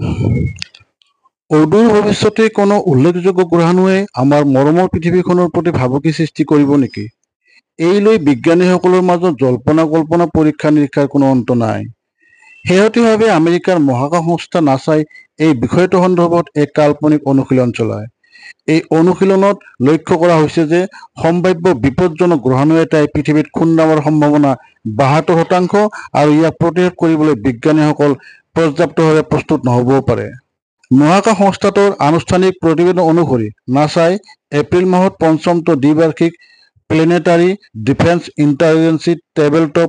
অদূৰ ভৱিষ্যতে কোনো উল্লেখযোগ্য গ্ৰহাণুৱে আমাৰ মৰমৰ পৃথিৱীখনৰ প্ৰতি ভাবুকি সৃষ্টি কৰিব নেকি? এই লৈ বিজ্ঞানীসকলৰ মাজত জল্পনা কল্পনা পৰীক্ষা নিৰীক্ষাৰ কোনো অন্ত নাই। শেহতীয়াভাৱে আমেৰিকাৰ মহাকাশ সংস্থা নাছাই এই বিষয়টো সন্দৰ্ভত এক কাল্পনিক অনুশীলন চলায়। এই অনুশীলনত লক্ষ্য কৰা হৈছে যে সম্ভাৱ্য বিপদজনক গ্ৰহাণু এটাই পৃথিৱীত খুন্দা মৰাৰ সম্ভাৱনা ৭২% আৰু ইয়াক প্ৰতিৰোধ কৰিবলৈ বিজ্ঞানীসকল পৰ্যাপ্তভাৱে প্ৰস্তুত নহ'বও পাৰে। মহাকাশ সংস্থাটোৰ আনুষ্ঠানিক প্ৰতিবেদন অনুসৰি নাছাই এপ্ৰিল মাহত পঞ্চমটো দ্বিবাৰ্ষিক প্লেনেটাৰী ডিফেন্স ইণ্টালিজেন্সি টেবলটপ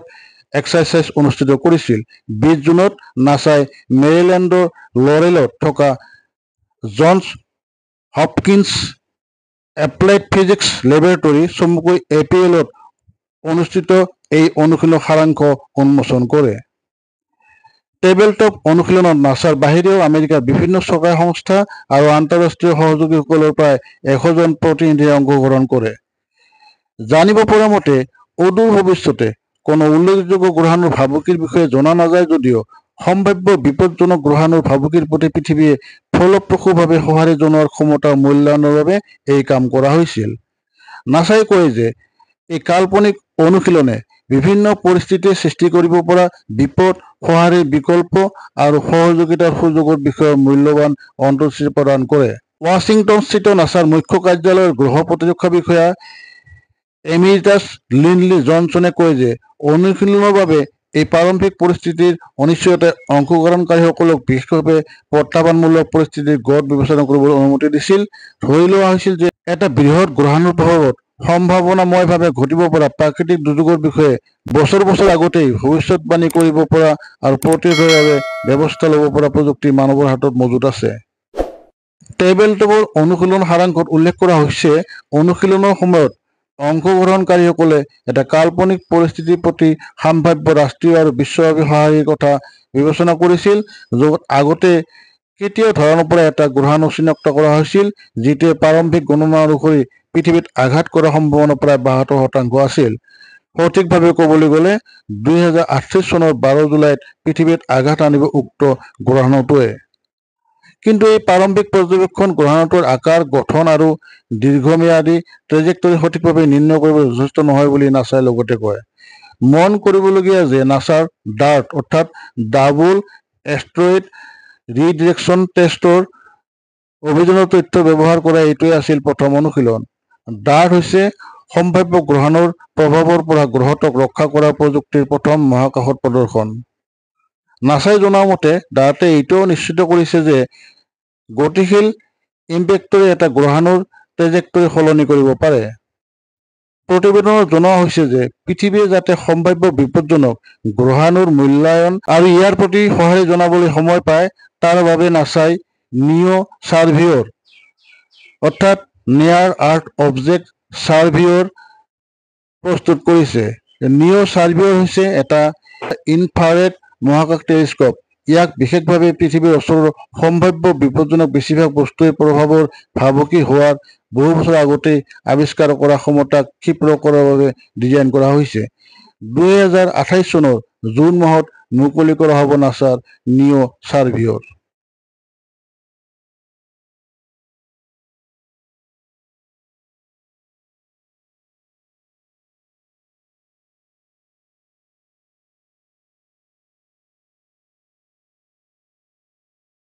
এক্সাৰচাইজ অনুষ্ঠিত কৰিছিল। ২০ জুনত নাছাই মেৰিল্যাণ্ডৰ লৰেলত থকা Johns Hopkins applied physics laboratory চমুকৈ APL-ত অনুষ্ঠিত এই অনুশীলনৰ সাৰাংশ উন্মোচন কৰে। টেবলটপ অনুশীলনত নাছাৰ বাহিৰেও আমেৰিকাৰ বিভিন্ন চৰকাৰী সংস্থা আৰু আন্তঃৰাষ্ট্ৰীয় সহযোগীসকলৰ প্ৰায় ১০০ জন প্ৰতিনিধিয়ে অংশগ্ৰহণ কৰে। জানিব পৰা মতে, অদূৰ ভৱিষ্যতে কোনো উল্লেখযোগ্য গ্ৰহাণুৰ ভাবুকিৰ বিষয়ে জনা নাযায় যদিও সম্ভাৱ্য বিপদজনক গ্ৰহাণুৰ ভাবুকিৰ প্ৰতি পৃথিৱীয়ে ফলপ্ৰসূভাৱে সঁহাৰি জনোৱাৰ ক্ষমতাৰ মূল্যায়নৰ বাবে এই কাম কৰা হৈছিল। নাছাই কয় যে এই কাল্পনিক অনুশীলনে বিভিন্ন পৰিস্থিতিৰ সৃষ্টি কৰিব পৰা বিপদ, সঁহাৰিৰ বিকল্প আৰু সহযোগিতাৰ সুযোগৰ বিষয়ে মূল্যৱান অন্তৰ্দৃষ্টি প্ৰদান কৰে। ৱাশ্বিংটনস্থিত নাছাৰ মুখ্য কাৰ্যালয়ৰ গ্ৰহ প্ৰতিৰক্ষা বিষয়া এমিৰিটাছ লিণ্ডলি জনছনে কয় যে অনুশীলনৰ বাবে এই প্ৰাৰম্ভিক পৰিস্থিতিৰ অনিশ্চয়তাই অংশগ্ৰহণকাৰীসকলক বিশেষভাৱে প্ৰত্যাহ্বানমূলক পৰিস্থিতিৰ গড় বিবেচনা কৰিবলৈ অনুমতি দিছিল। ধৰি লোৱা হৈছিল যে এটা বৃহৎ গ্ৰহাণুৰ প্ৰভাৱত সম্ভাৱনাময়ভাৱে ঘটিব পৰা প্ৰাকৃতিক দুৰ্যোগৰ বিষয়ে বছৰ বছৰ আগতেই ভৱিষ্যতবাণী কৰিব পৰা আৰু প্ৰতিৰোধৰ বাবে ব্যৱস্থা ল'ব পৰা প্ৰযুক্তি মানৱৰ হাতত মজুত আছে। টেবলটপৰ অনুশীলন সাৰাংশত উল্লেখ কৰা হৈছে, অনুশীলনৰ সময়ত অংশগ্ৰহণকাৰীসকলে এটা কাল্পনিক পৰিস্থিতিৰ প্ৰতি সম্ভাৱ্য ৰাষ্ট্ৰীয় আৰু বিশ্বব্যাপী সঁহাৰিৰ কথা বিবেচনা কৰিছিল, য'ত আগতে কেতিয়াও ধৰা নপৰা এটা গ্ৰহাণু চিনাক্ত কৰা হৈছিল, যিটোৱে প্ৰাৰম্ভিক গণনা অনুসৰি পৃথিৱীত আঘাত কৰাৰ সম্ভাৱনা প্ৰায় ৭২% আছিল। সঠিকভাৱে ক'বলৈ গ'লে ২০৩৮ চনৰ ১২ জুলাইত পৃথিৱীত আঘাত আনিব উক্ত গ্ৰহাণুটোৱে। কিন্তু এই প্ৰাৰম্ভিক পৰ্যবেক্ষণ গ্ৰহাণুটোৰ আকাৰ, গঠন আৰু দীৰ্ঘম্যাদী ট্ৰেজেক্টৰী সঠিকভাৱে নিৰ্ণয় কৰিবলৈ যথেষ্ট নহয় বুলি নাছাই লগতে কয়। মন কৰিবলগীয়া যে নাছাৰ ডাৰ্ট অৰ্থাৎ ডাবল এষ্ট্ৰইড ৰিডিৰেকশ্যন টেষ্টৰ অভিযানৰ তথ্য ব্যৱহাৰ কৰা এইটোৱেই আছিল প্ৰথম অনুশীলন। ডাৰ্ট হৈছে সম্ভাৱ্য গ্ৰহাণুৰ প্ৰভাৱৰ পৰা গ্ৰহটোক ৰক্ষা কৰাৰ প্ৰযুক্তিৰ প্ৰথম মহাকাশত প্ৰদৰ্শন। নাছাই জনোৱা মতে, ডাৰ্টে এইটোও নিশ্চিত কৰিছে যে গতিশীল ইম্পেক্টৰে এটা গ্ৰহাণুৰ ট্ৰেজেক্টৰী সলনি কৰিব পাৰে। প্ৰতিবেদনত জনোৱা হৈছে যে পৃথিৱীয়ে যাতে সম্ভাৱ্য বিপদজনক গ্ৰহাণুৰ মূল্যায়ন আৰু ইয়াৰ প্ৰতি সঁহাৰি জনাবলৈ সময় পায়, তাৰ বাবে নাছাই নিঅ' ছাৰ্ভিয়ৰ অৰ্থাৎ নিয়াৰ আৰ্থ অবজেক্ট ছাৰ্ভিয়ৰ প্ৰস্তুত কৰিছে। নিঅ' ছাৰ্ভিয়ৰ হৈছে এটা ইনফ্ৰাৰেড মহাকাশ টেলিস্কোপ। ইয়াক বিশেষভাৱে পৃথিৱীৰ ওচৰৰ সম্ভাৱ্য বিপদজনক বেছিভাগ বস্তুৱে প্ৰভাৱৰ ভাবুকি হোৱাৰ বহু বছৰ আগতেই আৱিষ্কাৰ কৰা ক্ষমতাক ক্ষীপ্ৰ কৰাৰ বাবে ডিজাইন কৰা হৈছে। ২০২৮ চনৰ জুন মাহত মুকলি কৰা হ'ব নাছাৰ নিঅ' ছাৰ্ভিয়ৰ।